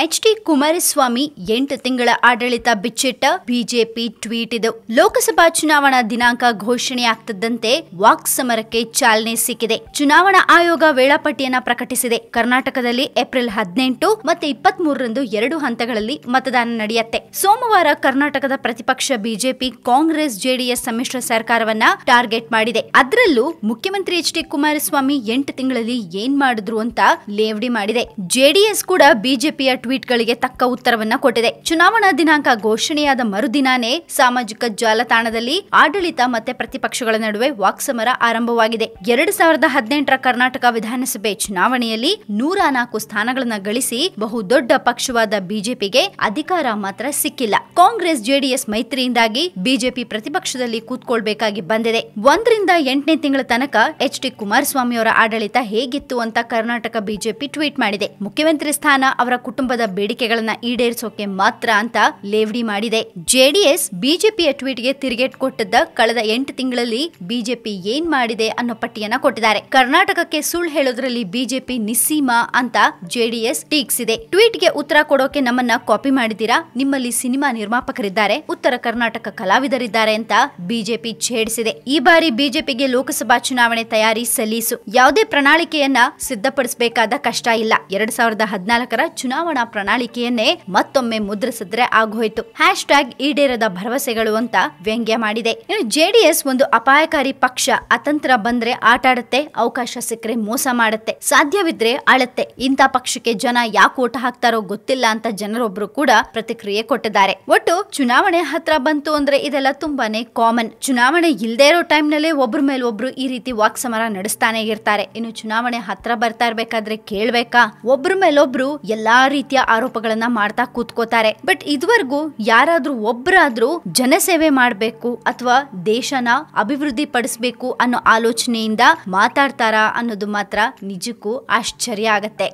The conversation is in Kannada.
ಎಚ್.ಡಿ. ಕುಮಾರಸ್ವಾಮಿ 8 ತಿಂಗಳ ಆಡಳಿತ ಬಿಚ್ಚಿಟ್ಟ ಬಿಜೆಪಿ ಟ್ವೀಟ್ ಇದು. ಲೋಕಸಭಾ ಚುನಾವಣಾ ದಿನಾಂಕ ಘೋಷಣೆಯಾಗ್ತಿದ್ದಂತೆ ವಾಕ್ ಸಮರಕ್ಕೆ ಚಾಲನೆ ಸಿಕ್ಕಿದೆ. ಚುನಾವಣಾ ಆಯೋಗ ವೇಳಾಪಟ್ಟಿಯನ್ನ ಪ್ರಕಟಿಸಿದೆ. ಕರ್ನಾಟಕದಲ್ಲಿ ಏಪ್ರಿಲ್ 18 ಮತ್ತೆ 23ರಂದು 2 ಹಂತಗಳಲ್ಲಿ ಮತದಾನ ನಡೆಯುತ್ತೆ. ಸೋಮವಾರ ಕರ್ನಾಟಕದ ಪ್ರತಿಪಕ್ಷ ಬಿಜೆಪಿ ಕಾಂಗ್ರೆಸ್ ಜೆಡಿಎಸ್ ಸಮ್ಮಿಶ್ರ ಸರ್ಕಾರವನ್ನ ಟಾರ್ಗೆಟ್ ಮಾಡಿದೆ. ಅದರಲ್ಲೂ ಮುಖ್ಯಮಂತ್ರಿ ಎಚ್.ಡಿ. ಕುಮಾರಸ್ವಾಮಿ 8 ತಿಂಗಳಲ್ಲಿ ಏನ್ ಮಾಡಿದ್ರು ಅಂತ ಲೇವಡಿ ಮಾಡಿದೆ. ಜೆಡಿಎಸ್ ಕೂಡ ಬಿಜೆಪಿಯ ಟ್ವೀಟ್ಗಳಿಗೆ ತಕ್ಕ ಉತ್ತರವನ್ನ ಕೊಟ್ಟಿದೆ. ಚುನಾವಣಾ ದಿನಾಂಕ ಘೋಷಣೆಯಾದ ಮರುದಿನಾನೇ ಸಾಮಾಜಿಕ ಜಾಲತಾಣದಲ್ಲಿ ಆಡಳಿತ ಮತ್ತೆ ಪ್ರತಿಪಕ್ಷಗಳ ನಡುವೆ ವಾಕ್ಸಮರ ಆರಂಭವಾಗಿದೆ. 2018ರ ಕರ್ನಾಟಕ ವಿಧಾನಸಭೆ ಚುನಾವಣೆಯಲ್ಲಿ 104 ಸ್ಥಾನಗಳನ್ನ ಗಳಿಸಿ ಬಹುದೊಡ್ಡ ಪಕ್ಷವಾದ ಬಿಜೆಪಿಗೆ ಅಧಿಕಾರ ಮಾತ್ರ ಸಿಕ್ಕಿಲ್ಲ. ಕಾಂಗ್ರೆಸ್ ಜೆಡಿಎಸ್ ಮೈತ್ರಿಯಿಂದಾಗಿ ಬಿಜೆಪಿ ಪ್ರತಿಪಕ್ಷದಲ್ಲಿ ಕೂತ್ಕೊಳ್ಬೇಕಾಗಿ ಬಂದಿದೆ. 1ರಿಂದ 8ನೇ ತಿಂಗಳ ತನಕ ಎಚ್.ಡಿ. ಕುಮಾರಸ್ವಾಮಿ ಅವರ ಆಡಳಿತ ಹೇಗಿತ್ತು ಅಂತ ಕರ್ನಾಟಕ ಬಿಜೆಪಿ ಟ್ವೀಟ್ ಮಾಡಿದೆ. ಮುಖ್ಯಮಂತ್ರಿ ಸ್ಥಾನ ಅವರ ಕುಟುಂಬದ ಬೇಡಿಕೆಗಳನ್ನ ಈಡೇರಿಸೋಕೆ ಮಾತ್ರ ಅಂತ ಲೇವಡಿ ಮಾಡಿದೆ. ಜೆಡಿಎಸ್ ಬಿಜೆಪಿಯ ಟ್ವೀಟ್ಗೆ ತಿರುಗೇಟ್ ಕೊಟ್ಟಿದ್ದ ಕಳೆದ 8 ತಿಂಗಳಲ್ಲಿ ಬಿಜೆಪಿ ಏನ್ ಮಾಡಿದೆ ಅನ್ನೋ ಪಟ್ಟಿಯನ್ನ ಕೊಟ್ಟಿದ್ದಾರೆ. ಕರ್ನಾಟಕಕ್ಕೆ ಸುಳ್ಳು ಹೇಳೋದ್ರಲ್ಲಿ ಬಿಜೆಪಿ ನಿಸ್ಸೀಮ ಅಂತ ಜೆಡಿಎಸ್ ಟೀಕಿಸಿದೆ. ಟ್ವೀಟ್ಗೆ ಉತ್ತರ ಕೊಡೋಕೆ ನಮ್ಮನ್ನ ಕಾಪಿ ಮಾಡಿದ್ದೀರಾ, ನಿಮ್ಮಲ್ಲಿ ಸಿನಿಮಾ ನಿರ್ಮಾಪಕರಿದ್ದಾರೆ, ಉತ್ತರ ಕರ್ನಾಟಕ ಕಲಾವಿದರಿದ್ದಾರೆ ಅಂತ ಬಿಜೆಪಿ ಛೇಡಿಸಿದೆ. ಈ ಬಾರಿ ಬಿಜೆಪಿಗೆ ಲೋಕಸಭಾ ಚುನಾವಣೆ ತಯಾರಿ ಸಲೀಸು. ಯಾವುದೇ ಪ್ರಣಾಳಿಕೆಯನ್ನ ಸಿದ್ಧಪಡಿಸಬೇಕಾದ ಕಷ್ಟ ಇಲ್ಲ. 2014ರ ಚುನಾವಣಾ ಪ್ರಣಾಳಿಕೆಯನ್ನೇ ಮತ್ತೊಮ್ಮೆ ಮುದ್ರಿಸಿದ್ರೆ ಆಗೋಯ್ತು. ಹ್ಯಾಶ್ಟ್ಯಾಗ್ ಈಡೇರದ ಭರವಸೆಗಳು ಅಂತ ವ್ಯಂಗ್ಯ ಮಾಡಿದೆ. ಇನ್ನು ಜೆಡಿಎಸ್ ಒಂದು ಅಪಾಯಕಾರಿ ಪಕ್ಷ. ಅತಂತ್ರ ಬಂದ್ರೆ ಆಟ ಆಡುತ್ತೆ, ಅವಕಾಶ ಸಿಕ್ಕರೆ ಮೋಸ ಮಾಡುತ್ತೆ, ಸಾಧ್ಯವಿದ್ರೆ ಆಳುತ್ತೆ. ಇಂಥ ಪಕ್ಷಕ್ಕೆ ಜನ ಯಾಕೆ ಓಟ್ ಹಾಕ್ತಾರೋ ಗೊತ್ತಿಲ್ಲ ಅಂತ ಜನರೊಬ್ರು ಕೂಡ ಪ್ರತಿಕ್ರಿಯೆ ಕೊಟ್ಟಿದ್ದಾರೆ. ಒಟ್ಟು ಚುನಾವಣೆ ಹತ್ರ ಬಂತು ಅಂದ್ರೆ ಇದೆಲ್ಲ ತುಂಬಾನೇ ಕಾಮನ್. ಚುನಾವಣೆ ಇಲ್ದೇ ಇರೋ ಟೈಮ್ ನಲ್ಲಿ ಒಬ್ರ ಮೇಲೆ ಒಬ್ರು ಈ ರೀತಿ ವಾಕ್ ಸಮರ ನಡೆಸ್ತಾನೆ ಇರ್ತಾರೆ. ಇನ್ನು ಚುನಾವಣೆ ಹತ್ರ ಬರ್ತಾ ಇರ್ಬೇಕಾದ್ರೆ ಕೇಳ್ಬೇಕಾ, ಒಬ್ರ ಮೇಲೊಬ್ರು ಎಲ್ಲಾ ರೀತಿಯ ಆರೋಪಗಳನ್ನ ಮಾಡ್ತಾ ಕೂತ್ಕೋತಾರೆ. ಬಟ್ ಇದುವರೆಗೂ ಯಾರಾದ್ರೂ ಒಬ್ರಾದ್ರೂ ಜನಸೇವೆ ಮಾಡ್ಬೇಕು ಅಥವಾ ದೇಶನ ಅಭಿವೃದ್ಧಿ ಪಡಿಸಬೇಕು ಅನ್ನೋ ಆಲೋಚನೆಯಿಂದ ಮಾತಾಡ್ತಾರಾ ಅನ್ನೋದು ಮಾತ್ರ ನಿಜಕ್ಕೂ ಆಶ್ಚರ್ಯ ಆಗತ್ತೆ.